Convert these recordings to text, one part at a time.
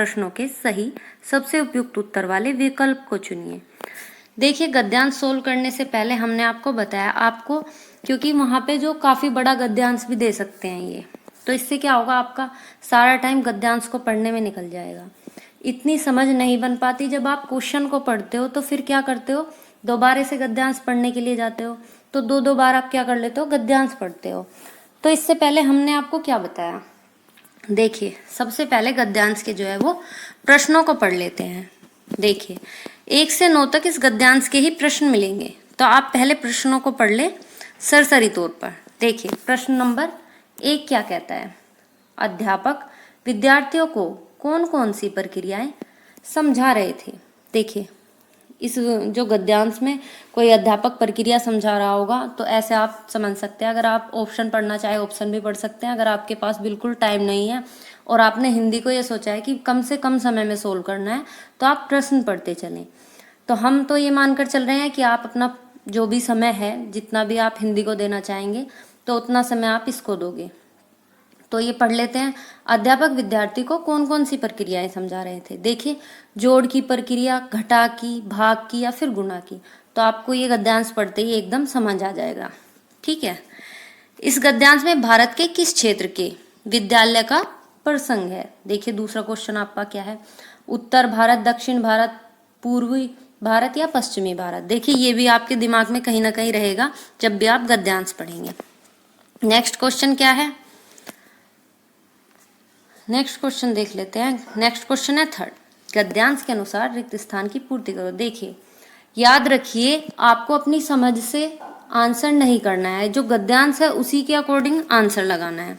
प्रश्नों के सही सबसे उपयुक्त उत्तर वाले विकल्प को चुनिए। देखिए, गद्यांश सोल्व करने से पहले हमने आपको बताया आपको, क्योंकि वहां पे जो काफी बड़ा गद्यांश भी दे सकते हैं ये, तो इससे क्या होगा, आपका सारा टाइम गद्यांश को पढ़ने में निकल जाएगा। इतनी समझ नहीं बन पाती जब आप क्वेश्चन को पढ़ते हो, तो फिर क्या करते हो, दोबारा से गद्यांश पढ़ने के लिए जाते हो, तो दो बार आप क्या कर लेते हो, गद्यांश पढ़ते हो। तो इससे पहले हमने आपको क्या बताया, देखिए सबसे पहले गद्यांश के जो है वो प्रश्नों को पढ़ लेते हैं। देखिए 1 से 9 तक इस गद्यांश के ही प्रश्न मिलेंगे, तो आप पहले प्रश्नों को पढ़ ले सरसरी तौर पर। देखिए प्रश्न नंबर 1 क्या कहता है, अध्यापक विद्यार्थियों को कौन कौन सी प्रक्रियाएं समझा रहे थे। देखिए इस जो गद्यांश में कोई अध्यापक प्रक्रिया समझा रहा होगा, तो ऐसे आप समझ सकते हैं। अगर आप ऑप्शन पढ़ना चाहे ऑप्शन भी पढ़ सकते हैं। अगर आपके पास बिल्कुल टाइम नहीं है और आपने हिंदी को ये सोचा है कि कम से कम समय में सोल्व करना है, तो आप प्रश्न पढ़ते चलें। तो हम तो ये मानकर चल रहे हैं कि आप अपना जो भी समय है, जितना भी आप हिंदी को देना चाहेंगे, तो उतना समय आप इसको दोगे। तो ये पढ़ लेते हैं, अध्यापक विद्यार्थी को कौन कौन सी प्रक्रियाएं समझा रहे थे। देखिए जोड़ की प्रक्रिया, घटा की, भाग की या फिर गुणा की। तो आपको ये गद्यांश पढ़ते ही एकदम समझ आ जाएगा। ठीक है, इस गद्यांश में भारत के किस क्षेत्र के विद्यालय का प्रसंग है। देखिए दूसरा क्वेश्चन आपका क्या है, उत्तर भारत, दक्षिण भारत, पूर्वी भारत या पश्चिमी भारत। देखिए ये भी आपके दिमाग में कहीं ना कहीं रहेगा जब भी आप गद्यांश पढ़ेंगे। नेक्स्ट क्वेश्चन क्या है, नेक्स्ट क्वेश्चन देख लेते हैं। नेक्स्ट क्वेश्चन है 3rd, गद्यांश के अनुसार रिक्त स्थान की पूर्ति करो। देखिए याद रखिए, आपको अपनी समझ से आंसर नहीं करना है, जो गद्यांश है उसी के अकॉर्डिंग आंसर लगाना है।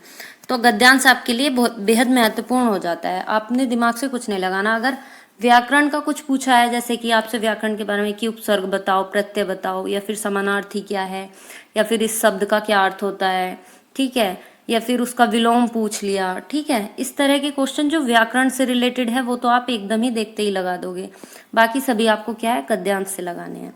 तो गद्यांश आपके लिए बहुत बेहद महत्वपूर्ण हो जाता है, आपने दिमाग से कुछ नहीं लगाना। अगर व्याकरण का कुछ पूछा है, जैसे कि आपसे व्याकरण के बारे में कि उपसर्ग बताओ, प्रत्यय बताओ, या फिर समानार्थी क्या है, या फिर इस शब्द का क्या अर्थ होता है, ठीक है, या फिर उसका विलोम पूछ लिया, ठीक है, इस तरह के क्वेश्चन जो व्याकरण से रिलेटेड है वो तो आप एकदम ही देखते ही लगा दोगे। बाकी सभी आपको क्या है, गद्यांश से लगाने हैं।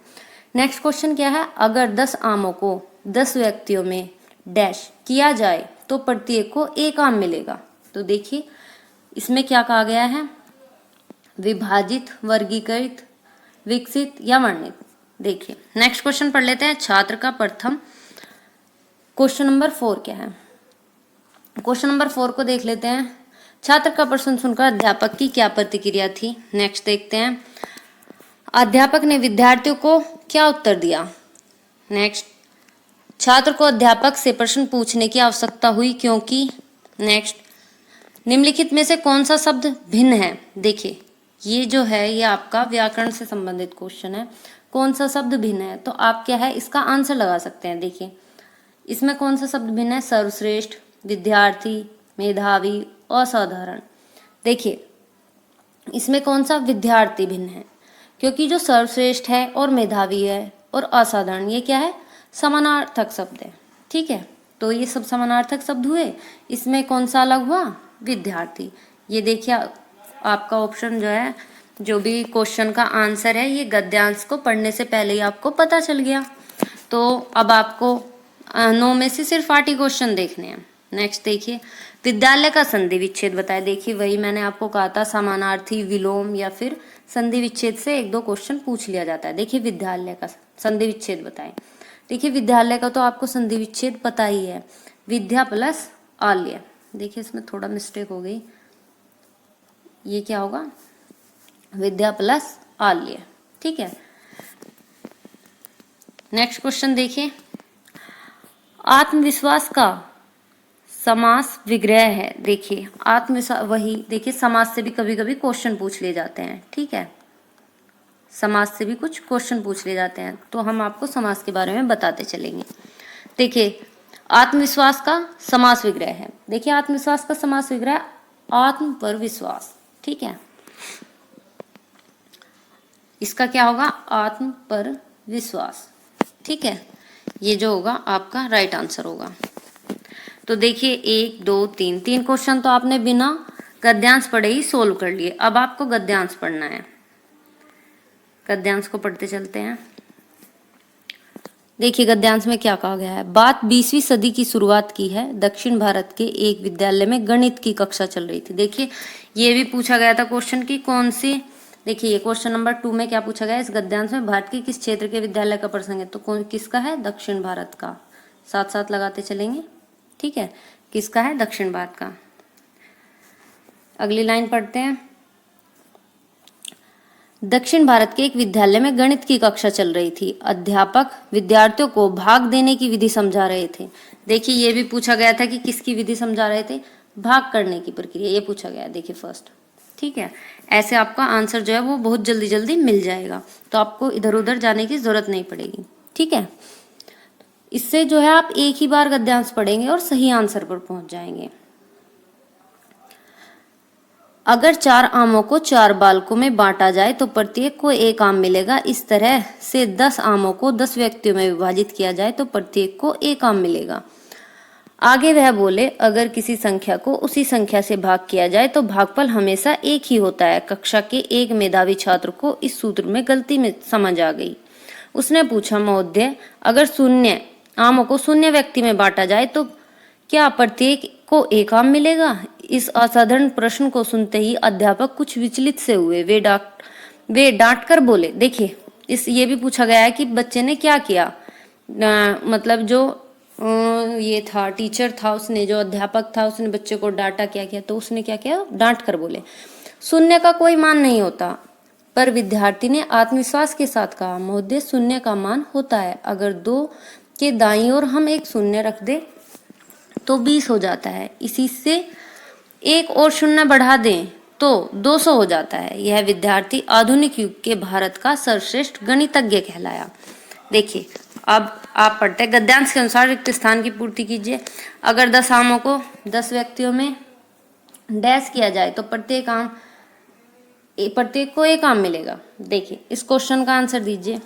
नेक्स्ट क्वेश्चन क्या है, अगर 10 आमों को 10 व्यक्तियों में डैश किया जाए तो प्रत्येक को 1 आम मिलेगा। तो देखिए इसमें क्या कहा गया है, विभाजित, वर्गीकृत, विकसित या वर्णित। देखिए नेक्स्ट क्वेश्चन पढ़ लेते हैं, छात्र का प्रथम। क्वेश्चन नंबर 4 क्या है, क्वेश्चन नंबर 4 को देख लेते हैं, छात्र का प्रश्न सुनकर अध्यापक की क्या प्रतिक्रिया थी। नेक्स्ट देखते हैं, अध्यापक ने विद्यार्थियों को क्या उत्तर दिया। नेक्स्ट, छात्र को अध्यापक से प्रश्न पूछने की आवश्यकता हुई क्योंकि। नेक्स्ट, निम्नलिखित में से कौन सा शब्द भिन्न है। देखिए ये जो है ये आपका व्याकरण से संबंधित क्वेश्चन है, कौन सा शब्द भिन्न है, तो आप क्या है इसका आंसर लगा सकते हैं। देखिए इसमें कौन सा शब्द भिन्न है, सर्वश्रेष्ठ, विद्यार्थी, मेधावी, असाधारण। देखिए इसमें कौन सा विद्यार्थी भिन्न है, क्योंकि जो सर्वश्रेष्ठ है और मेधावी है और असाधारण ये क्या है, समानार्थक शब्द है। ठीक है, तो ये सब समानार्थक शब्द हुए, इसमें कौन सा अलग हुआ, विद्यार्थी। ये देखिए आपका ऑप्शन जो है, जो भी क्वेश्चन का आंसर है, ये गद्यांश को पढ़ने से पहले ही आपको पता चल गया। तो अब आपको 9 में से सिर्फ 8 ही क्वेश्चन देखने हैं। नेक्स्ट देखिए, विद्यालय का संधि विच्छेद बताए। देखिए वही मैंने आपको कहा था, समानार्थी, विलोम या फिर संधि विच्छेद से 1-2 क्वेश्चन पूछ लिया जाता है। देखिए विद्यालय का संधि विच्छेद बताएं। देखिए विद्यालय का तो आपको संधि विच्छेद पता ही है, विद्या प्लस आल्य। देखिए इसमें थोड़ा मिस्टेक हो गई, ये क्या होगा, विद्या प्लस आल्य। ठीक है, नेक्स्ट क्वेश्चन देखिए, आत्मविश्वास का समास विग्रह है। देखिए आत्मविश्वास, वही देखिए समास से भी कभी कभी क्वेश्चन पूछ लिए जाते हैं। ठीक है, समास से भी कुछ क्वेश्चन पूछ लिए जाते हैं, तो हम आपको समास के बारे में बताते चलेंगे। देखिए आत्मविश्वास का समास विग्रह है। देखिए आत्मविश्वास का समास विग्रह आत्म पर विश्वास। ठीक है, इसका क्या होगा, आत्म पर विश्वास। ठीक है, ये जो होगा आपका राइट आंसर होगा। तो देखिए 1, 2, 3 क्वेश्चन तो आपने बिना गद्यांश पढ़े ही सोल्व कर लिए। अब आपको गद्यांश पढ़ना है, गद्यांश को पढ़ते चलते हैं। देखिए गद्यांश में क्या कहा गया है। बात 20वीं सदी की शुरुआत की है। दक्षिण भारत के एक विद्यालय में गणित की कक्षा चल रही थी। देखिए ये भी पूछा गया था क्वेश्चन की कौन सी। देखिए ये क्वेश्चन नंबर 2 में क्या पूछा गया है, इस गद्यांश में भारत के किस क्षेत्र के विद्यालय का प्रसंग है, तो कौन किसका है, दक्षिण भारत का। साथ साथ लगाते चलेंगे, ठीक है, किसका है, दक्षिण भारत का। अगली लाइन पढ़ते हैं। दक्षिण भारत के एक विद्यालय में गणित की कक्षा चल रही थी। अध्यापक विद्यार्थियों को भाग देने की विधि समझा रहे थे। देखिए ये भी पूछा गया था कि किसकी विधि समझा रहे थे, भाग करने की प्रक्रिया, ये पूछा गया। देखिए फर्स्ट, ठीक है, ऐसे आपका आंसर जो है वो बहुत जल्दी जल्दी मिल जाएगा, तो आपको इधर उधर जाने की जरूरत नहीं पड़ेगी, ठीक है। इससे जो है आप एक ही बार गद्यांश पढ़ेंगे और सही आंसर पर पहुंच जाएंगे। अगर 4 आमों को 4 बालकों में बांटा जाए तो प्रत्येक को 1 आम मिलेगा। इस तरह से 10 आमों को 10 व्यक्तियों में विभाजित किया जाए तो प्रत्येक को 1 आम मिलेगा। आगे वह बोले, अगर किसी संख्या को उसी संख्या से भाग किया जाए तो भागफल हमेशा एक ही होता है। कक्षा के एक मेधावी छात्र को इस सूत्र में गलती में समझ आ गई। उसने पूछा, महोदय अगर 0 आमों को 0 व्यक्ति में बांटा जाए तो क्या प्रत्येक को 1 आम मिलेगा। इस असाधारण प्रश्न को सुनते ही अध्यापक कुछ विचलित से हुए। वे डांट कर बोले। देखिए इस ये भी पूछा गया है कि बच्चे ने क्या किया, मतलब जो ये था टीचर था, उसने जो अध्यापक था उसने बच्चे को डांटा, क्या किया, तो उसने क्या किया, डांट कर बोले 0 का कोई मान नहीं होता। पर विद्यार्थी ने आत्मविश्वास के साथ कहा, महोदय 0 का मान होता है। अगर 2 के दाईं ओर हम एक 0 रख दे तो 20 हो जाता है। इसी से 1 और 0 बढ़ा दें तो 200 हो जाता है। यह विद्यार्थी आधुनिक युग के भारत का सर्वश्रेष्ठ गणितज्ञ कहलाया। देखिए अब आप पढ़ते हैं, गद्यांश के अनुसार रिक्त स्थान की पूर्ति कीजिए। अगर 10 आमों को 10 व्यक्तियों में डैश किया जाए तो प्रत्येक को 1 आम मिलेगा। देखिए इस क्वेश्चन का आंसर दीजिए,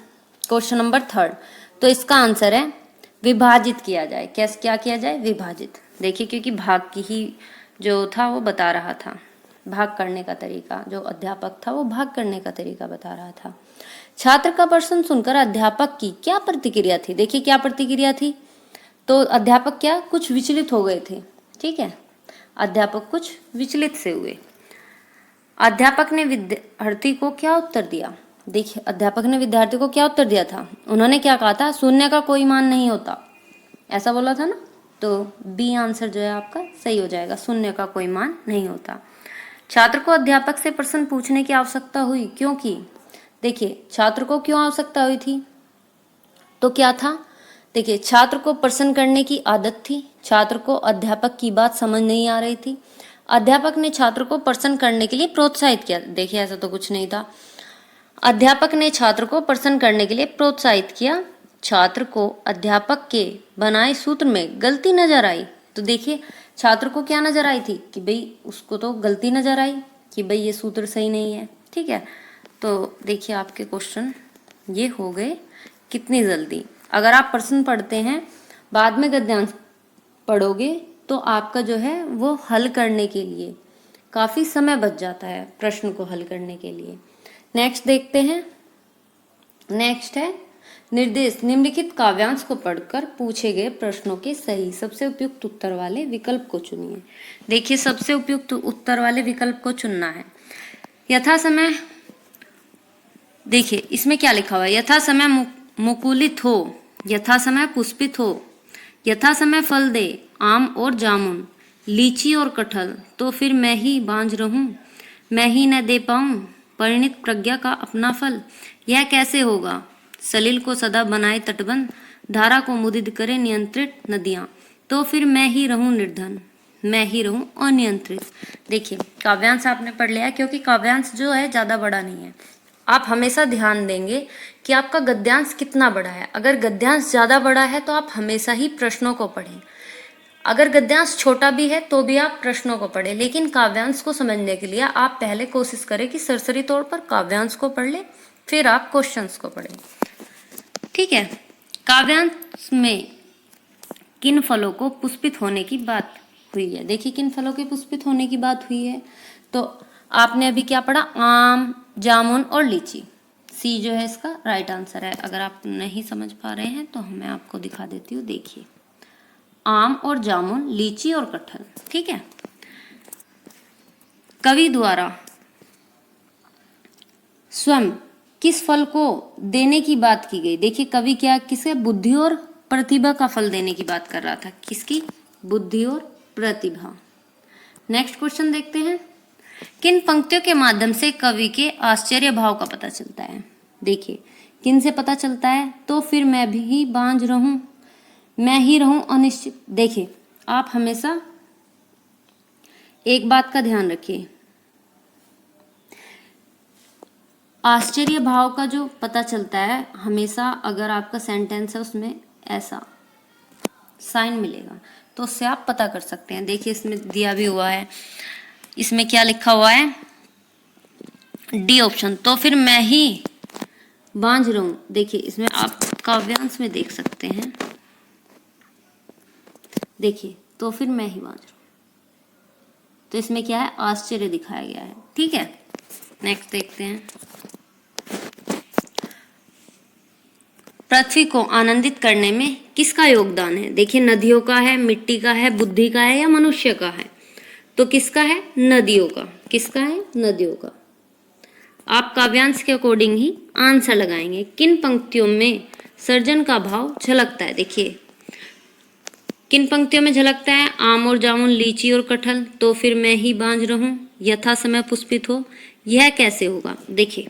क्वेश्चन नंबर 3। तो इसका आंसर है विभाजित किया जाए। कैसे, क्या किया जाए, विभाजित। देखिए क्योंकि भाग की ही जो था वो बता रहा था, भाग करने का तरीका, जो अध्यापक था वो भाग करने का तरीका बता रहा था। छात्र का प्रश्न सुनकर अध्यापक की क्या प्रतिक्रिया थी। देखिए क्या प्रतिक्रिया थी, तो अध्यापक क्या कुछ विचलित हो गए थे, ठीक है, अध्यापक कुछ विचलित से हुए। अध्यापक ने विद्यार्थी को क्या उत्तर दिया। देखिए अध्यापक ने विद्यार्थी को क्या उत्तर दिया था, उन्होंने क्या कहा था, 0 का कोई मान नहीं होता, ऐसा बोला था ना। तो बी आंसर जो है आपका सही हो जाएगा, 0 का कोई मान नहीं होता। छात्र को अध्यापक से प्रश्न पूछने की आवश्यकता हुई क्योंकि, देखिए छात्र को क्यों आवश्यकता हुई थी, तो क्या था, देखिए छात्र को प्रश्न करने की आदत थी। छात्र को अध्यापक की बात समझ नहीं आ रही थी। अध्यापक ने छात्र को प्रश्न करने के लिए प्रोत्साहित किया। देखिए ऐसा तो कुछ नहीं था, अध्यापक ने छात्र को प्रश्न करने के लिए प्रोत्साहित किया। छात्र को अध्यापक के बनाए सूत्र में गलती नजर आई। तो देखिए छात्र को क्या नजर आई थी कि भाई उसको तो गलती नजर आई कि भाई ये सूत्र सही नहीं है, ठीक है। तो देखिए आपके क्वेश्चन ये हो गए कितनी जल्दी। अगर आप प्रश्न पढ़ते हैं बाद में गद्यांश पढ़ोगे तो आपका जो है वो हल करने के लिए काफी समय बच जाता है, प्रश्न को हल करने के लिए। नेक्स्ट देखते हैं। नेक्स्ट है निर्देश, निम्नलिखित काव्यांश को पढ़कर पूछे गए प्रश्नों के सही सबसे उपयुक्त उत्तर वाले विकल्प को चुनिए। देखिए सबसे उपयुक्त उत्तर वाले विकल्प को चुनना है। यथा समय, देखिए इसमें क्या लिखा हुआ है, यथा समय मुकुलित हो, यथा समय पुष्पित हो, यथा समय फल दे आम और जामुन, लीची और कटहल, तो फिर मैं ही बांझ रहूं, मैं ही न दे पाऊं परिणित प्रज्ञा का अपना फल। यह कैसे होगा, सलिल को सदा बनाए तटबंध, धारा को मुदित करे नियंत्रित नदियां, तो फिर मैं ही रहूं निर्धन, मैं ही रहूं अनियंत्रित। देखिए काव्यांश आपने पढ़ लिया क्योंकि काव्यांश जो है ज्यादा बड़ा नहीं है। आप हमेशा ध्यान देंगे कि आपका गद्यांश कितना बड़ा है। अगर गद्यांश ज्यादा बड़ा है तो आप हमेशा ही प्रश्नों को पढ़ें, अगर गद्यांश छोटा भी है तो भी आप प्रश्नों को पढ़ें। लेकिन काव्यांश को समझने के लिए आप पहले कोशिश करें कि सरसरी तौर पर काव्यांश को पढ़ लें, फिर आप क्वेश्चंस को पढ़ें, ठीक है। काव्यांश में किन फलों को पुष्पित होने की बात हुई है। देखिए किन फलों के पुष्पित होने की बात हुई है, तो आपने अभी क्या पढ़ा, आम, जामुन और लीची, सी जो है इसका राइट आंसर है। अगर आप नहीं समझ पा रहे हैं तो मैं आपको दिखा देती हूँ, देखिए आम और जामुन, लीची और कटहल। ठीक है, कवि द्वारा स्वयं किस फल को देने की बात की गई। देखिए कवि क्या किसे बुद्धि और प्रतिभा का फल देने की बात कर रहा था, किसकी, बुद्धि और प्रतिभा। नेक्स्ट क्वेश्चन देखते हैं, किन पंक्तियों के माध्यम से कवि के आश्चर्य भाव का पता चलता है। देखिए किन से पता चलता है, तो फिर मैं भी बांझ रहूं, मैं ही रहूं अनिश्चित। देखिए आप हमेशा एक बात का ध्यान रखिए, आश्चर्य भाव का जो पता चलता है हमेशा अगर आपका सेंटेंस है उसमें ऐसा साइन मिलेगा तो उससे आप पता कर सकते हैं। देखिए इसमें दिया भी हुआ है, इसमें क्या लिखा हुआ है, डी ऑप्शन, तो फिर मैं ही बांझ रहूं। देखिए इसमें आप काव्यांश में देख सकते हैं, देखिए तो फिर मैं ही बांझ रहूं, तो इसमें क्या है, आश्चर्य दिखाया गया है। ठीक है, नेक्स्ट देखते हैं, पृथ्वी को आनंदित करने में किसका योगदान है। देखिए नदियों का है, मिट्टी का है, बुद्धि का है या मनुष्य का है, तो किसका है, नदियों का। किसका है, नदियों का। आप काव्यांश के अकॉर्डिंग ही आंसर लगाएंगे। किन पंक्तियों में सर्जन का भाव झलकता है। देखिए किन पंक्तियों में झलकता है, आम और जामुन, लीची और कटहल, तो फिर मैं ही बांझ रहूं, यथा समय पुष्पित हो, यह कैसे होगा। देखिए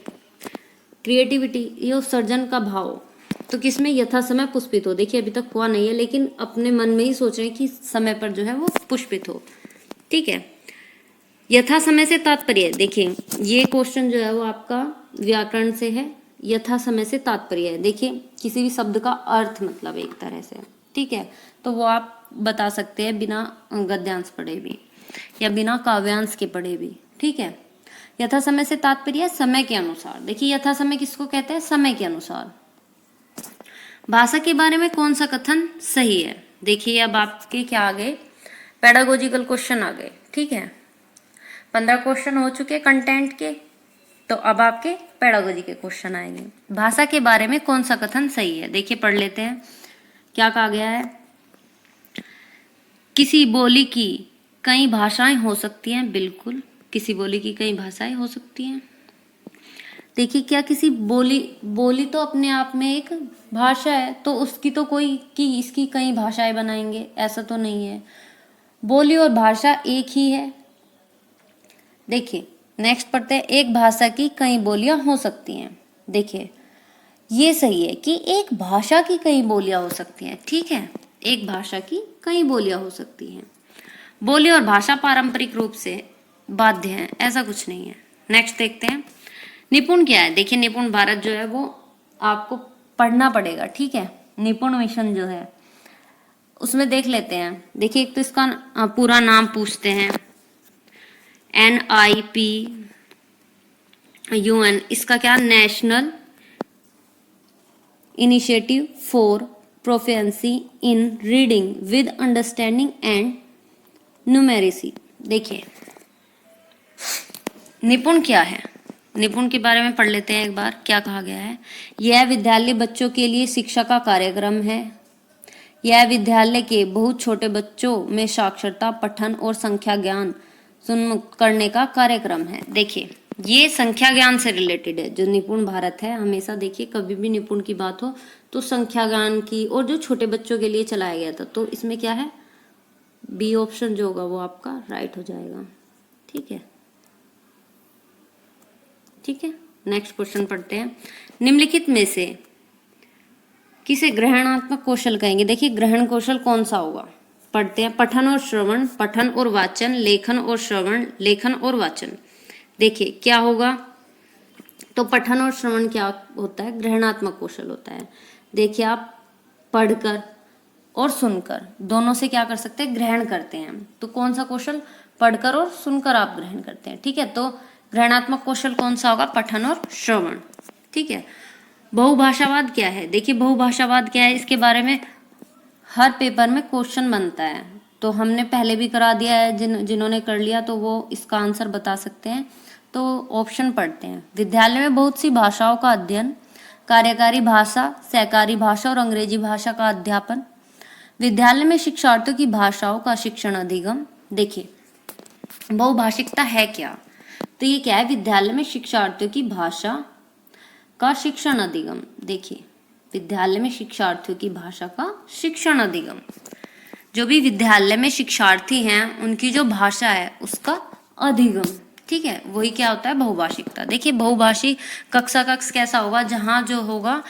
क्रिएटिविटी, ये सर्जन का भाव, तो किसमें, यथा समय पुष्पित हो। देखिए अभी तक हुआ नहीं है लेकिन अपने मन में ही सोच रहे हैं कि समय पर जो है वो पुष्पित हो। ठीक है, यथा समय से तात्पर्य, देखिए ये क्वेश्चन जो है वो आपका व्याकरण से है, यथा समय से तात्पर्य है। देखिए किसी भी शब्द का अर्थ मतलब एक तरह से, ठीक है, तो वो आप बता सकते हैं बिना गद्यांश पढ़े भी या बिना काव्यांश के पढ़े भी। ठीक है, यथा समय से तात्पर्य समय के अनुसार। देखिए यथा समय किसको कहते हैं, समय के अनुसार। भाषा के बारे में कौन सा कथन सही है। देखिए अब आपके क्या आ गए, पेडागोजिकल क्वेश्चन आ गए। ठीक है, 15 क्वेश्चन हो चुके कंटेंट के, तो अब आपके पेडागोजी के क्वेश्चन आएंगे। भाषा के बारे में कौन सा कथन सही है। देखिए पढ़ लेते हैं, क्या कहा गया है, किसी बोली की कई भाषाएं हो सकती हैं। बिल्कुल, किसी बोली की कई भाषाएं हो सकती हैं। देखिए क्या किसी बोली तो अपने आप में एक भाषा है, तो उसकी तो कोई कि इसकी कई भाषाएं बनाएंगे, ऐसा तो नहीं है। बोली और भाषा एक ही है। देखिए नेक्स्ट पढ़ते हैं, एक भाषा की कई बोलियां हो सकती हैं। देखिए ये सही है कि एक भाषा की कई बोलियां हो सकती हैं। ठीक है, एक भाषा की कई बोलियां हो सकती हैं। बोली और भाषा पारंपरिक रूप से बाध्य हैं, ऐसा कुछ नहीं है। नेक्स्ट देखते हैं, निपुण क्या है। देखिए निपुण भारत जो है वो आपको पढ़ना पड़ेगा। ठीक है, निपुण मिशन जो है उसमें देख लेते हैं। देखिए एक तो इसका पूरा नाम पूछते हैं, NIPUN, इसका क्या, national initiative for proficiency in reading with understanding and numeracy. देखिए निपुण क्या है, निपुण के बारे में पढ़ लेते हैं एक बार। क्या कहा गया है, यह विद्यालय बच्चों के लिए शिक्षा का कार्यक्रम है। यह विद्यालय के बहुत छोटे बच्चों में साक्षरता, पठन और संख्या ज्ञान उन्मुक्त करने का कार्यक्रम है। देखिए ये संख्या ज्ञान से रिलेटेड है। जो निपुण भारत है, हमेशा देखिए कभी भी निपुण की बात हो तो संख्या ज्ञान की और जो छोटे बच्चों के लिए चलाया गया था, तो इसमें क्या है, बी ऑप्शन जो होगा वो आपका राइट हो जाएगा। ठीक है, ठीक है, नेक्स्ट क्वेश्चन पढ़ते हैं, निम्नलिखित में से किसे ग्रहणात्मक कौशल कहेंगे। देखिए ग्रहण कौशल कौन सा होगा, पढ़ते हैं, पठन और श्रवण, पठन और वाचन, लेखन और श्रवण, लेखन और वाचन। देखिए क्या होगा, तो पठन और श्रवण क्या होता है, ग्रहणात्मक कौशल होता है। देखिए आप पढ़कर और सुनकर दोनों से क्या कर सकते हैं, ग्रहण करते हैं। तो कौन सा कौशल, पढ़कर और सुनकर आप ग्रहण करते हैं। ठीक है, तो ग्रहणात्मक कौशल कौन सा होगा, पठन और श्रवण। ठीक है, बहुभाषावाद क्या है। देखिए बहुभाषावाद क्या है, इसके बारे में हर पेपर में क्वेश्चन बनता है, तो हमने पहले भी करा दिया है। जिन्होंने कर लिया तो वो इसका आंसर बता सकते हैं। तो ऑप्शन पढ़ते हैं। विद्यालय में बहुत सी भाषाओं का अध्ययन, कार्यकारी भाषा, सहकारी भाषा और अंग्रेजी भाषा का अध्यापन, विद्यालय में शिक्षार्थियों की भाषाओं का शिक्षण अधिगम। देखिए बहुभाषिकता है क्या, तो ये क्या है, विद्यालय में शिक्षार्थियों की भाषा का शिक्षण अधिगम। देखिए विद्यालय में शिक्षार्थियों की भाषा का शिक्षण अधिगम, जो भी विद्यालय में शिक्षार्थी हैं उनकी जो भाषा है उसका अधिगम, ठीक है, वही क्या होता है, बहुभाषिकता। देखिए बहुभाषी कक्षा कक्ष कैसा होगा, जहाँ जो होगा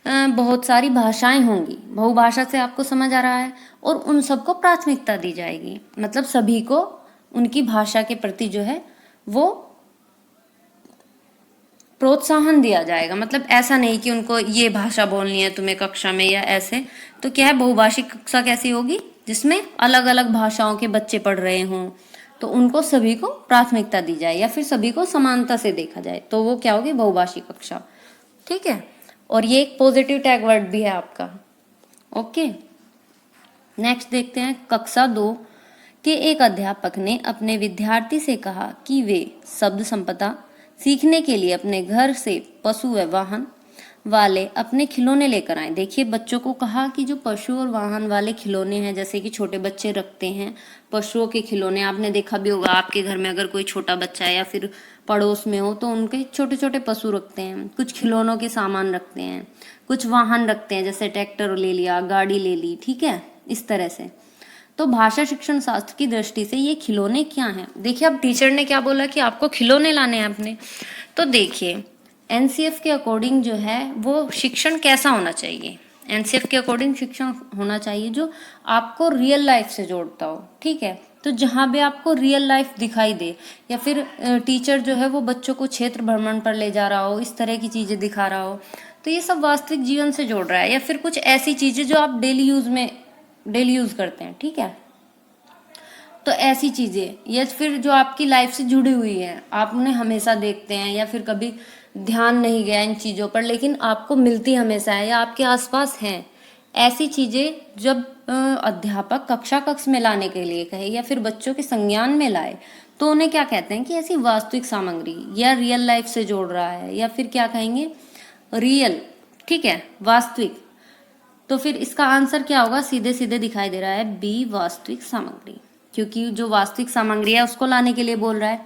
बहुत सारी भाषाएं होंगी, बहुभाषा से आपको समझ आ रहा है, और उन सबको प्राथमिकता दी जाएगी, मतलब सभी को उनकी भाषा के प्रति जो है वो प्रोत्साहन दिया जाएगा। मतलब ऐसा नहीं कि उनको ये भाषा बोलनी है तुम्हें कक्षा में या ऐसे। तो क्या है, बहुभाषिक कक्षा कैसी होगी, जिसमें अलग अलग भाषाओं के बच्चे पढ़ रहे हों, तो उनको सभी को प्राथमिकता दी जाए या फिर सभी को समानता से देखा जाए, तो वो क्या होगी, बहुभाषिक कक्षा, ठीक है। और ये एक पॉजिटिव टैग वर्ड भी है आपका। ओके, नेक्स्ट देखते हैं। कक्षा 2 के एक अध्यापक ने अपने विद्यार्थी से कहा कि वे शब्द संपदा सीखने के लिए अपने घर से पशु व वाहन वाले अपने खिलौने लेकर आए। देखिए बच्चों को कहा कि जो पशु और वाहन वाले खिलौने हैं, जैसे कि छोटे बच्चे रखते हैं पशुओं के खिलौने, आपने देखा भी होगा आपके घर में अगर कोई छोटा बच्चा है या फिर पड़ोस में हो तो उनके छोटे छोटे पशु रखते हैं, कुछ खिलौनों के सामान रखते हैं, कुछ वाहन रखते हैं, जैसे ट्रैक्टर ले लिया, गाड़ी ले ली, ठीक है, इस तरह से। तो भाषा शिक्षण शास्त्र की दृष्टि से ये खिलौने क्या हैं। देखिए अब टीचर ने क्या बोला कि आपको खिलौने लाने हैं अपने, तो देखिए एनसीएफ के अकॉर्डिंग जो है वो शिक्षण कैसा होना चाहिए, एनसीएफ के अकॉर्डिंग शिक्षण होना चाहिए जो आपको रियल लाइफ से जोड़ता हो, ठीक है। तो जहाँ भी आपको रियल लाइफ दिखाई दे, या फिर टीचर जो है वो बच्चों को क्षेत्र भ्रमण पर ले जा रहा हो, इस तरह की चीजें दिखा रहा हो, तो ये सब वास्तविक जीवन से जोड़ रहा है, या फिर कुछ ऐसी चीजें जो आप डेली यूज करते हैं, ठीक है। तो ऐसी चीजें या फिर जो आपकी लाइफ से जुड़ी हुई है, आप उन्हें हमेशा देखते हैं या फिर कभी ध्यान नहीं गया इन चीजों पर, लेकिन आपको मिलती हमेशा है या आपके आसपास हैं, ऐसी चीजें जब अध्यापक कक्षा कक्ष में लाने के लिए कहे या फिर बच्चों के संज्ञान में लाए, तो उन्हें क्या कहते हैं कि ऐसी वास्तविक सामग्री या रियल लाइफ से जोड़ रहा है, या फिर क्या कहेंगे, रियल, ठीक है, वास्तविक। तो फिर इसका आंसर क्या होगा, सीधे सीधे दिखाई दे रहा है बी, वास्तविक सामग्री, क्योंकि जो वास्तविक सामग्री है उसको लाने के लिए बोल रहा है।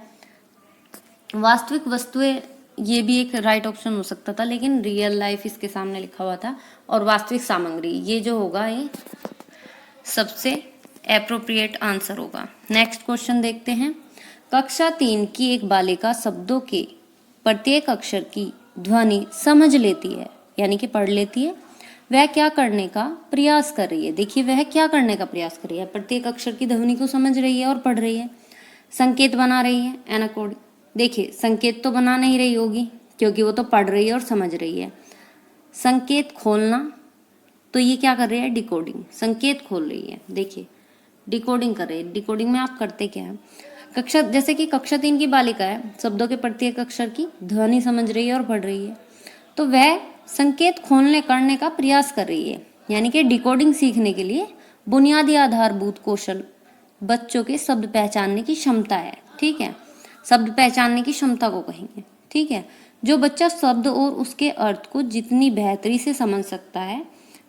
वास्तविक वस्तुएं, ये भी एक राइट ऑप्शन हो सकता था, लेकिन रियल लाइफ इसके सामने लिखा हुआ था, और वास्तविक सामग्री ये जो होगा ये सबसे एप्रोप्रिएट आंसर होगा। नेक्स्ट क्वेश्चन देखते हैं। कक्षा 3 की एक बालिका शब्दों के प्रत्येक अक्षर की ध्वनि समझ लेती है, यानी कि पढ़ लेती है। वह क्या करने का प्रयास कर रही है। देखिए वह क्या करने का प्रयास कर रही है, प्रत्येक अक्षर की ध्वनि को समझ रही है और पढ़ रही है। संकेत बना रही है, एनाकोड। देखिए संकेत तो बना नहीं रही होगी क्योंकि वो तो पढ़ रही है और समझ रही है। संकेत खोलना, तो ये क्या कर रही है, डिकोडिंग, संकेत खोल रही है। देखिए डिकोडिंग कर रही है। डिकोडिंग में आप करते क्या है, कक्षा, जैसे कि कक्षा 3 की बालिका है, शब्दों के प्रत्येक अक्षर की ध्वनि समझ रही है और पढ़ रही है, तो वह संकेत खोलने करने का प्रयास कर रही है, यानी कि डिकोडिंग सीखने के लिए बुनियादी आधारभूत कौशल बच्चों के शब्द पहचानने की क्षमता है, ठीक है, शब्द पहचानने की क्षमता को कहेंगे, ठीक है। जो बच्चा शब्द और उसके अर्थ को जितनी बेहतरी से समझ सकता है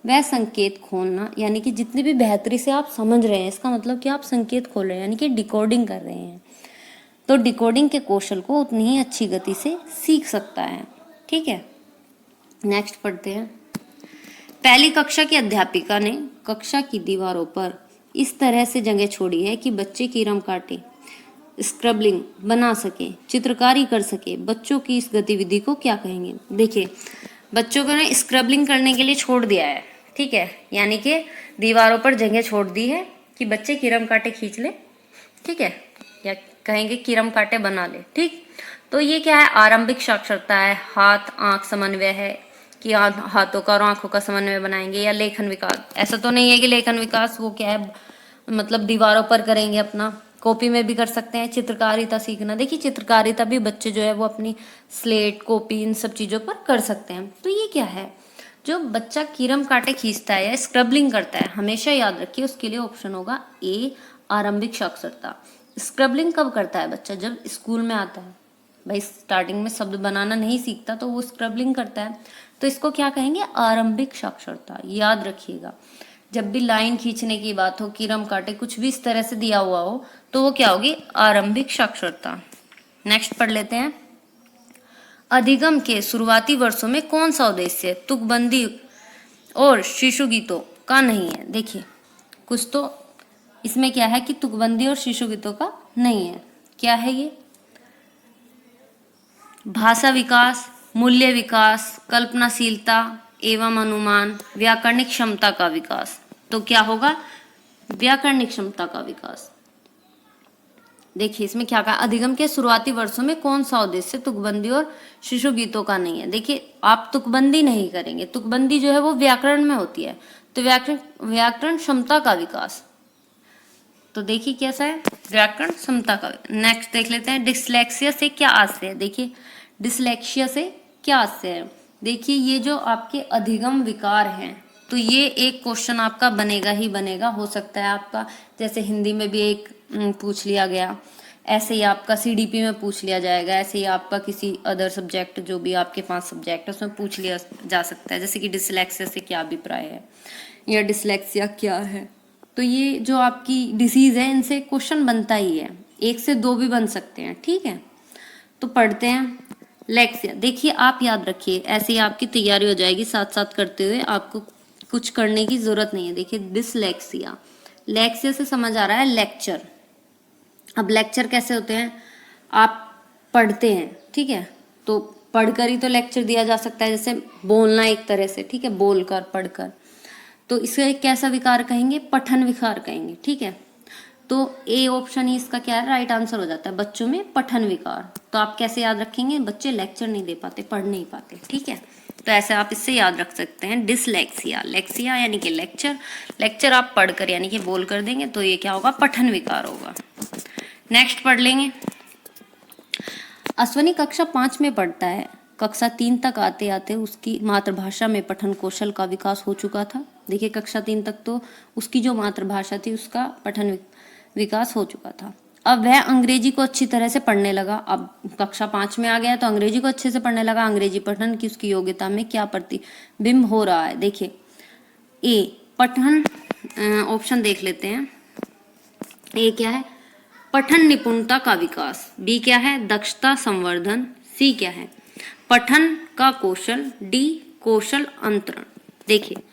वह संकेत खोलना, यानी कि जितनी भी बेहतरी से आप समझ रहे हैं, इसका मतलब कि आप संकेत खोल रहे हैं, यानी कि डिकोडिंग कर रहे हैं, तो डिकोडिंग के कौशल को उतनी ही अच्छी गति से सीख सकता है, ठीक है। नेक्स्ट पढ़ते हैं। पहली कक्षा की अध्यापिका ने कक्षा की दीवारों पर इस तरह से जगह छोड़ी है कि बच्चे कीरम काटे, स्क्रबलिंग बना सके, चित्रकारी कर सके। बच्चों की इस गतिविधि को क्या कहेंगे। देखिए बच्चों को ने स्क्रबलिंग करने के लिए छोड़ दिया है, ठीक है, यानी कि दीवारों पर जगह छोड़ दी है कि बच्चे कीरम काटे खींच ले, ठीक है, या कहेंगे कीरम काटे बना ले, ठीक। तो ये क्या है, आरंभिक साक्षरता है, हाथ आंख समन्वय है कि हाथों का और आंखों का समन्वय बनाएंगे, या लेखन विकास। ऐसा तो नहीं है कि लेखन विकास वो क्या है, मतलब दीवारों पर करेंगे, अपना कॉपी में भी कर सकते हैं। चित्रकारिता सीखना, देखिए चित्रकारिता भी बच्चे जो है वो अपनी स्लेट कॉपी इन सब चीजों पर कर सकते हैं। तो ये क्या है, जो बच्चा कीरम काटे खींचता है या स्क्रबलिंग करता है, हमेशा याद रखिए उसके लिए ऑप्शन होगा ए, आरंभिक साक्षरता। स्क्रबलिंग कब करता है बच्चा, जब स्कूल में आता है, भाई स्टार्टिंग में शब्द बनाना नहीं सीखता तो वो स्क्रबलिंग करता है, तो इसको क्या कहेंगे, आरंभिक साक्षरता। याद रखिएगा, जब भी लाइन खींचने की बात हो, कीरम काटे, कुछ भी इस तरह से दिया हुआ हो, तो वो क्या होगी, आरंभिक साक्षरता। नेक्स्ट पढ़ लेते हैं, अधिगम के शुरुआती वर्षों में कौन सा उद्देश्य तुकबंदी और शिशु गीतों का नहीं है। देखिए कुछ तो इसमें क्या है कि तुकबंदी और शिशु गीतों का नहीं है। क्या है ये, भाषा विकास, मूल्य विकास, कल्पनाशीलता एवं अनुमान, व्याकरणिक क्षमता का विकास। तो क्या होगा, व्याकरणिक क्षमता का विकास। देखिए इसमें क्या कहा, अधिगम के शुरुआती वर्षों में कौन सा उद्देश्य तुकबंदी और शिशु गीतों का नहीं है। देखिए आप तुकबंदी नहीं करेंगे, तुकबंदी जो है वो व्याकरण में होती है, तो व्याकरण क्षमता का विकास। तो देखिए कैसा है, व्याकरण क्षमता का। नेक्स्ट देख लेते हैं, डिसलेक्सिया से क्या आशय है। देखिए डिसलेक्सिया से क्या आशय है, देखिए ये जो आपके अधिगम विकार हैं, तो ये एक क्वेश्चन आपका बनेगा ही बनेगा, हो सकता है आपका जैसे हिंदी में भी एक पूछ लिया गया, ऐसे ही आपका सीडीपी में पूछ लिया जाएगा, ऐसे ही आपका किसी अदर सब्जेक्ट जो भी आपके 5 सब्जेक्ट है उसमें पूछ लिया जा सकता है, जैसे कि डिसलेक्सिया से क्या अभिप्राय है या डिसलेक्सिया क्या है। तो ये जो आपकी डिसीज है इनसे क्वेश्चन बनता ही है, 1 से 2 भी बन सकते हैं, ठीक है। तो पढ़ते हैं लेक्सिया। देखिए आप याद रखिए, ऐसे ही आपकी तैयारी हो जाएगी, साथ साथ करते हुए आपको कुछ करने की जरूरत नहीं है। देखिए डिसलेक्सिया, लेक्सिया से समझ आ रहा है लेक्चर। अब लेक्चर कैसे होते हैं, आप पढ़ते हैं, ठीक है, तो पढ़कर ही तो लेक्चर दिया जा सकता है, जैसे बोलना एक तरह से, ठीक है, बोलकर पढ़कर, तो इसे कैसा विकार कहेंगे, पठन विकार कहेंगे, ठीक है। तो ए ऑप्शन ही इसका क्या है, राइट आंसर हो जाता है, बच्चों में पठन विकार। तो आप कैसे याद रखेंगे, बच्चे लेक्चर नहीं दे पाते, पढ़ नहीं पाते, ठीक है, तो ऐसे आप इससे याद रख सकते हैं डिसलेक्सिया। लेक्सिया यानी कि लेक्चर, लेक्चर आप पढ़कर यानी कि बोल कर देंगे, तो ये क्या होगा, पठन विकार होगा। नेक्स्ट पढ़ लेंगे, अश्वनी कक्षा 5 में पढ़ता है, कक्षा 3 तक आते आते उसकी मातृभाषा में पठन कौशल का विकास हो चुका था। देखिए कक्षा 3 तक तो उसकी जो मातृभाषा थी उसका पठन विकास हो चुका था। अब वह अंग्रेजी को अच्छी तरह से पढ़ने लगा। अब कक्षा 5 में आ गया तो अंग्रेजी को अच्छे से पढ़ने लगा। अंग्रेजी पठन की उसकी योग्यता में क्या प्रतिबिंब हो रहा है। देखिए ए पठन, ऑप्शन देख लेते हैं, ए क्या है, पठन निपुणता का विकास, बी क्या है, दक्षता संवर्धन, सी क्या है, पठन का कौशल, डी कौशल अंतरण। देखिए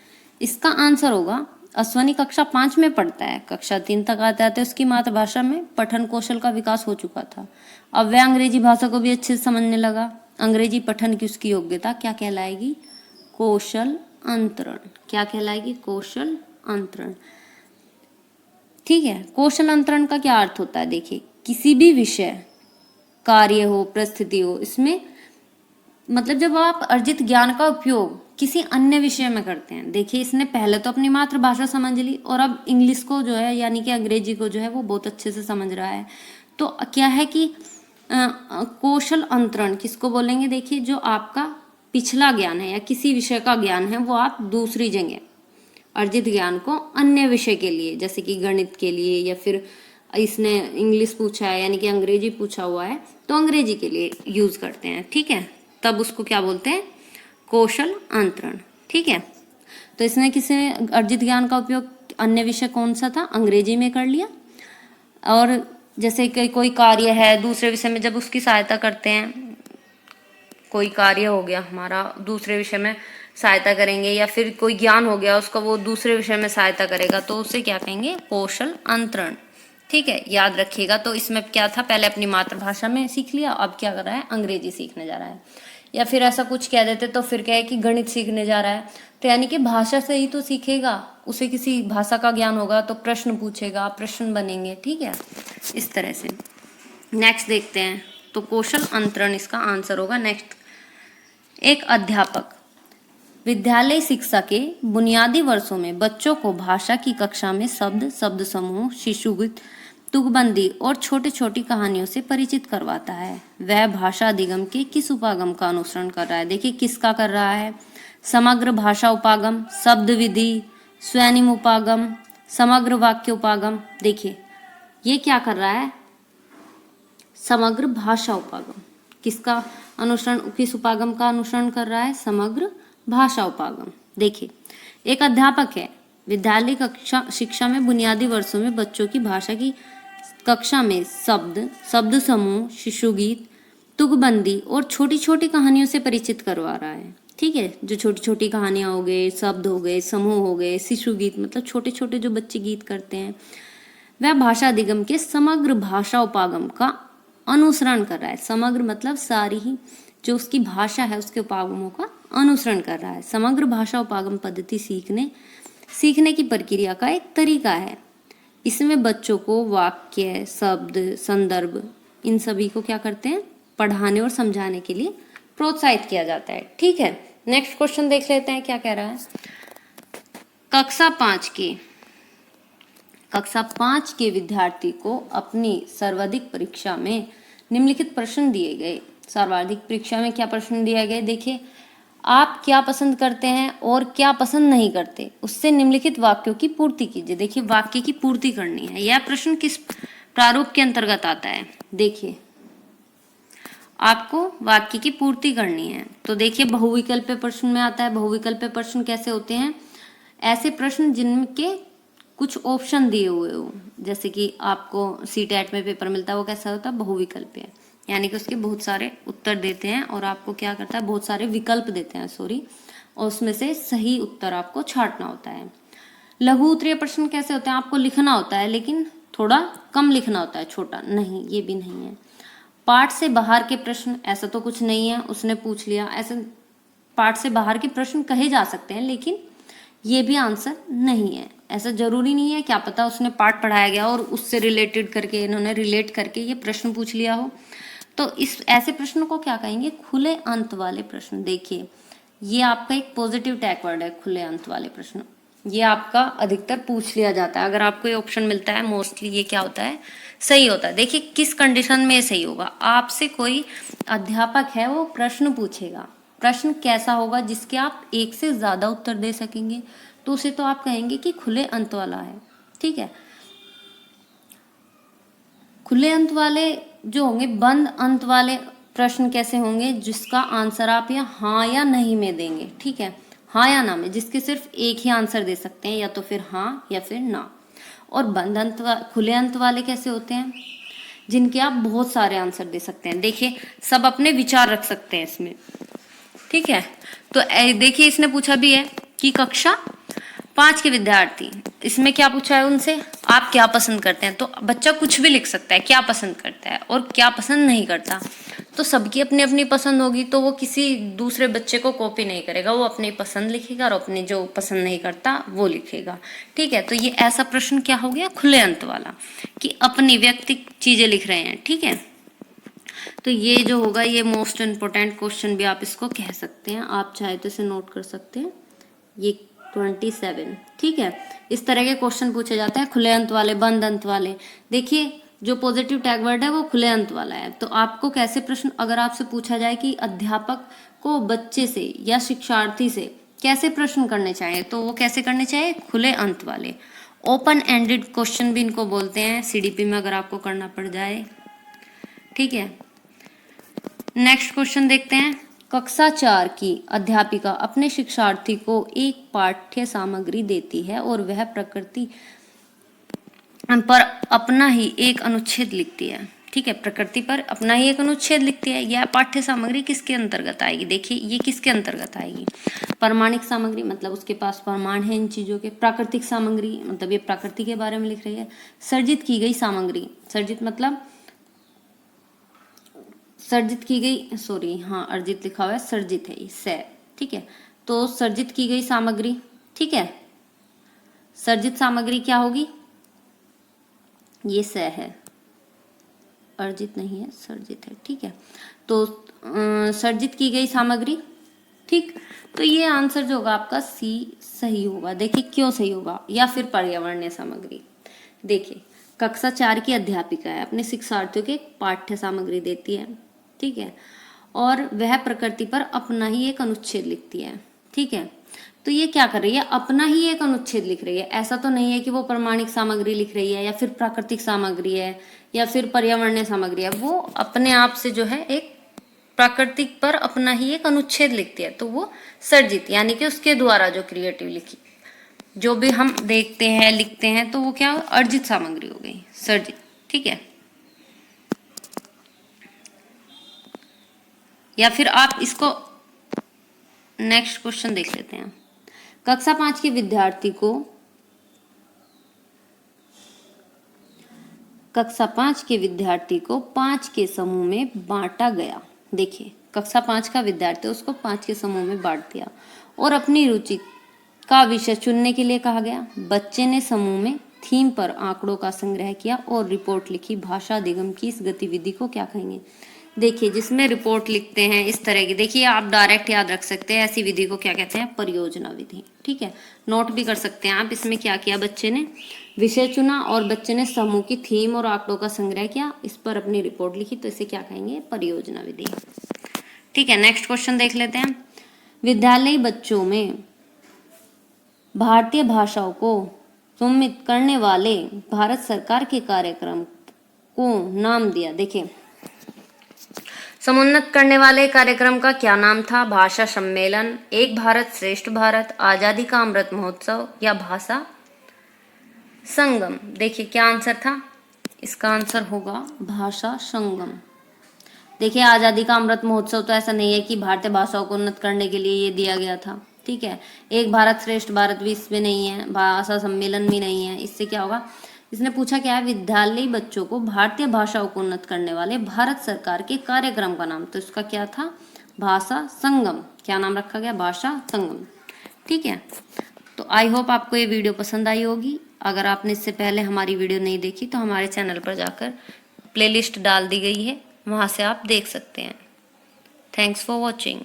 इसका आंसर होगा, अश्वनी कक्षा 5 में पढ़ता है, कक्षा 3 तक आते आते उसकी मातृभाषा में पठन कौशल का विकास हो चुका था। अब वह अंग्रेजी भाषा को भी अच्छे से समझने लगा। अंग्रेजी पठन की उसकी योग्यता क्या कहलाएगी, कौशल अंतरण। क्या कहलाएगी, कौशल अंतरण, ठीक है। कौशल अंतरण का क्या अर्थ होता है, देखिए किसी भी विषय, कार्य हो, परिस्थिति हो, इसमें मतलब जब आप अर्जित ज्ञान का उपयोग किसी अन्य विषय में करते हैं। देखिए इसने पहले तो अपनी मातृभाषा समझ ली और अब इंग्लिश को जो है यानी कि अंग्रेजी को जो है वो बहुत अच्छे से समझ रहा है। तो क्या है कि कौशल अंतरण किसको बोलेंगे, देखिए जो आपका पिछला ज्ञान है या किसी विषय का ज्ञान है वो आप दूसरी जगह अर्जित ज्ञान को अन्य विषय के लिए, जैसे कि गणित के लिए, या फिर इसने इंग्लिश पूछा है यानी कि अंग्रेजी पूछा हुआ है तो अंग्रेजी के लिए यूज करते हैं, ठीक है। तब उसको क्या बोलते हैं, कौशल अंतरण, ठीक है। तो इसने किसी अर्जित ज्ञान का उपयोग अन्य विषय कौन सा था, अंग्रेजी में कर लिया। और जैसे कि कोई कार्य है दूसरे विषय में जब उसकी सहायता करते हैं, कोई कार्य हो गया हमारा दूसरे विषय में सहायता करेंगे, या फिर कोई ज्ञान हो गया उसका वो दूसरे विषय में सहायता करेगा, तो उसे क्या कहेंगे, कौशल अंतरण, ठीक है। याद रखिएगा, तो इसमें क्या था, पहले अपनी मातृभाषा में सीख लिया, अब क्या कर रहा है, अंग्रेजी सीखने जा रहा है। या फिर ऐसा कुछ कह देते तो फिर क्या है कि गणित सीखने जा रहा है, तो यानी कि भाषा से ही तो सीखेगा, उसे किसी भाषा का ज्ञान होगा तो प्रश्न पूछेगा, प्रश्न बनेंगे, ठीक है, इस तरह से। नेक्स्ट देखते हैं, तो कौशल अंतरण इसका आंसर होगा। नेक्स्ट, एक अध्यापक विद्यालय शिक्षा के बुनियादी वर्षों में बच्चों को भाषा की कक्षा में शब्द, शब्द समूह, शिशुगीत, तुकबंदी और छोटी छोटी कहानियों से परिचित करवाता है। वह भाषा अधिगम के किस उपागम का अनुसरण कर रहा है। देखिए किसका कर रहा है, समग्र भाषा उपागम, शब्द विधि, स्वनिम उपागम, समग्र वाक्य उपागम। देखिए ये क्या कर रहा है, समग्र भाषा उपागम। किसका अनुसरण, किस उपागम का अनुसरण कर रहा है? समग्र भाषा उपागम। देखिए, एक अध्यापक है, विद्यालय कक्षा शिक्षा में बुनियादी वर्षों में बच्चों की भाषा की कक्षा में शब्द समूह, शिशु गीत, तुकबंदी और छोटी छोटी कहानियों से परिचित करवा रहा है। ठीक है, जो छोटी छोटी कहानियां हो गए, शब्द हो गए, समूह हो गए, शिशु गीत मतलब छोटे छोटे जो बच्चे गीत करते हैं, वह भाषा अधिगम के समग्र भाषा उपागम का अनुसरण कर रहा है। समग्र मतलब सारी ही जो उसकी भाषा है उसके उपागमों का अनुसरण कर रहा है। समग्र भाषा उपागम पद्धति सीखने की प्रक्रिया का एक तरीका है। इसमें बच्चों को वाक्य, शब्द, संदर्भ इन सभी को क्या करते हैं? पढ़ाने और समझाने के लिए प्रोत्साहित किया जाता है। ठीक है, नेक्स्ट क्वेश्चन देख लेते हैं क्या कह रहा है। कक्षा 5 के विद्यार्थी को अपनी सर्वाधिक परीक्षा में निम्नलिखित प्रश्न दिए गए। सर्वाधिक परीक्षा में क्या प्रश्न दिए गए? देखिए, आप क्या पसंद करते हैं और क्या पसंद नहीं करते, उससे निम्नलिखित वाक्यों की पूर्ति कीजिए। देखिए, वाक्य की पूर्ति करनी है। यह प्रश्न किस प्रारूप के अंतर्गत आता है? देखिए, आपको वाक्य की पूर्ति करनी है। तो देखिए, बहुविकल्पीय प्रश्न में आता है। बहुविकल्पीय प्रश्न कैसे होते हैं? ऐसे प्रश्न जिनके कुछ ऑप्शन दिए हुए हो, जैसे कि आपको सीटेट में पेपर मिलता है, वो कैसा होता है? बहुविकल्पीय, यानी कि उसके बहुत सारे उत्तर देते हैं और आपको क्या करता है? बहुत सारे विकल्प देते हैं, और उसमें से सही उत्तर आपको छांटना होता है। लघु उत्तरीय प्रश्न कैसे होते हैं? आपको लिखना होता है, लेकिन थोड़ा कम लिखना होता है, छोटा नहीं, ये भी नहीं है। पाठ से बाहर के प्रश्न, ऐसा तो कुछ नहीं है, उसने पूछ लिया, ऐसे पाठ से बाहर के प्रश्न कहे जा सकते हैं, लेकिन ये भी आंसर नहीं है। ऐसा जरूरी नहीं है, क्या पता उसने पाठ पढ़ाया गया और उससे रिलेटेड करके इन्होंने रिलेट करके ये प्रश्न पूछ लिया हो। तो इस ऐसे प्रश्न को क्या कहेंगे? खुले अंत वाले प्रश्न। देखिए, ये आपका एक पॉजिटिव टैग वर्ड है, खुले अंत वाले प्रश्न। ये आपका अधिकतर पूछ लिया जाता है। अगर आपको ये ऑप्शन मिलता है, मोस्टली ये क्या होता है? सही होता है। देखिए, किस कंडीशन में सही होगा? आपसे कोई अध्यापक है, वो प्रश्न पूछेगा, प्रश्न कैसा होगा? जिसके आप एक से ज्यादा उत्तर दे सकेंगे, तो उसे तो आप कहेंगे कि खुले अंत वाला है। ठीक है, खुले अंत वाले जो होंगे, बंद अंत वाले प्रश्न कैसे होंगे? जिसका आंसर आप या हाँ या नहीं में देंगे। ठीक है, हाँ या ना में, जिसके सिर्फ एक ही आंसर दे सकते हैं, या तो फिर हाँ या फिर ना। और बंद अंत खुले अंत वाले कैसे होते हैं? जिनके आप बहुत सारे आंसर दे सकते हैं। देखिए, सब अपने विचार रख सकते हैं इसमें। ठीक है, तो देखिए, इसने पूछा भी है कि कक्षा 5 के विद्यार्थी, इसमें क्या पूछा है उनसे? आप क्या पसंद करते हैं? तो बच्चा कुछ भी लिख सकता है, क्या पसंद करता है और क्या पसंद नहीं करता। तो सबकी अपनी अपनी पसंद होगी, तो वो किसी दूसरे बच्चे को कॉपी नहीं करेगा, वो अपनी पसंद लिखेगा और अपनी जो पसंद नहीं करता वो लिखेगा। ठीक है, तो ये ऐसा प्रश्न क्या हो गया? खुले अंत वाला, कि अपनी व्यक्तिगत चीजें लिख रहे हैं। ठीक है, तो ये जो होगा, ये मोस्ट इम्पोर्टेंट क्वेश्चन भी आप इसको कह सकते हैं। आप चाहे तो इसे नोट कर सकते हैं, ये 27। ठीक है, इस तरह के क्वेश्चन पूछे जाते हैं, खुले अंत वाले, बंद अंत वाले। देखिए, जो पॉजिटिव टैग वर्ड है वो खुले अंत वाला है। तो आपको कैसे प्रश्न, अगर आपसे पूछा जाए कि अध्यापक को बच्चे से या शिक्षार्थी से कैसे प्रश्न करने चाहिए, तो वो कैसे करने चाहिए? खुले अंत वाले। ओपन एंडेड क्वेश्चन भी इनको बोलते हैं, सीडीपी में अगर आपको करना पड़ जाए। ठीक है, नेक्स्ट क्वेश्चन देखते हैं। कक्षा 4 की अध्यापिका अपने शिक्षार्थी को एक पाठ्य सामग्री देती है और वह प्रकृति पर अपना ही एक अनुच्छेद लिखती है। ठीक है, प्रकृति पर अपना ही एक अनुच्छेद लिखती है। यह पाठ्य सामग्री किसके अंतर्गत आएगी? देखिए, ये किसके अंतर्गत आएगी? प्रमाणिक सामग्री, मतलब उसके पास प्रमाण है इन चीजों के। प्राकृतिक सामग्री, मतलब ये प्रकृति के बारे में लिख रही है। सर्जित की गई सामग्री, सर्जित मतलब सर्जित की गई, सॉरी, हाँ अर्जित लिखा हुआ है, सर्जित है ये, से। ठीक है, तो सर्जित की गई सामग्री। ठीक है, सर्जित सामग्री क्या होगी? ये से है, अर्जित नहीं है, सर्जित है। ठीक है, तो सर्जित की गई सामग्री। ठीक, तो ये आंसर जो होगा आपका सी सही होगा। देखिए, क्यों सही होगा? या फिर पर्यावरणीय सामग्री। देखिए, कक्षा 4 की अध्यापिका है, अपने शिक्षार्थियों के पाठ्य सामग्री देती है। ठीक है, और वह प्रकृति पर अपना ही एक अनुच्छेद लिखती है। ठीक है, तो ये क्या कर रही है? अपना ही एक अनुच्छेद लिख रही है। ऐसा तो नहीं है कि वो प्रमाणिक सामग्री लिख रही है, या फिर प्राकृतिक सामग्री है, या फिर पर्यावरणीय सामग्री है। वो अपने आप से जो है एक प्राकृतिक पर अपना ही एक अनुच्छेद लिखती है, तो वो सर्जित, यानी कि उसके द्वारा जो क्रिएटिव लिखी, जो भी हम देखते हैं लिखते हैं तो वो क्या अर्जित सामग्री हो गई, सर्जित। ठीक है, या फिर आप इसको नेक्स्ट क्वेश्चन देख लेते हैं। कक्षा 5 के विद्यार्थी को कक्षा 5 के विद्यार्थी को 5 के समूह में बांटा गया। देखिए, कक्षा 5 का विद्यार्थी, उसको 5 के समूह में बांट दिया और अपनी रुचि का विषय चुनने के लिए कहा गया। बच्चे ने समूह में थीम पर आंकड़ों का संग्रह किया और रिपोर्ट लिखी। भाषा अधिगम की इस गतिविधि को क्या कहेंगे? देखिए, जिसमें रिपोर्ट लिखते हैं इस तरह की, देखिए आप डायरेक्ट याद रख सकते हैं, ऐसी विधि को क्या कहते हैं? परियोजना विधि। ठीक है, नोट भी कर सकते हैं आप। इसमें क्या किया, बच्चे ने विषय चुना और बच्चे ने समूह की थीम और आंकड़ों का संग्रह किया, इस पर अपनी रिपोर्ट लिखी, तो इसे क्या कहेंगे? परियोजना विधि। ठीक है, नेक्स्ट क्वेश्चन देख लेते हैं। विद्यालयी बच्चों में भारतीय भाषाओं को सम्मिलित करने वाले भारत सरकार के कार्यक्रम को नाम दिया। देखिए, समुन्नत करने वाले कार्यक्रम का क्या नाम था? भाषा सम्मेलन, एक भारत श्रेष्ठ भारत, आजादी का अमृत महोत्सव या भाषा संगम। देखिए, क्या आंसर था? इसका आंसर होगा भाषा संगम। देखिए, आजादी का अमृत महोत्सव तो ऐसा नहीं है कि भारतीय भाषाओं को उन्नत करने के लिए ये दिया गया था। ठीक है, एक भारत श्रेष्ठ भारत भी इसमें नहीं है, भाषा सम्मेलन भी नहीं है। इससे क्या होगा? इसने पूछा क्या है? विद्यालयी बच्चों को भारतीय भाषाओं को उन्नत करने वाले भारत सरकार के कार्यक्रम का नाम, तो इसका क्या था? भाषा संगम। क्या नाम रखा गया? भाषा संगम। ठीक है, तो आई होप आपको ये वीडियो पसंद आई होगी। अगर आपने इससे पहले हमारी वीडियो नहीं देखी तो हमारे चैनल पर जाकर प्लेलिस्ट डाल दी गई है, वहाँ से आप देख सकते हैं। Thanks for watching.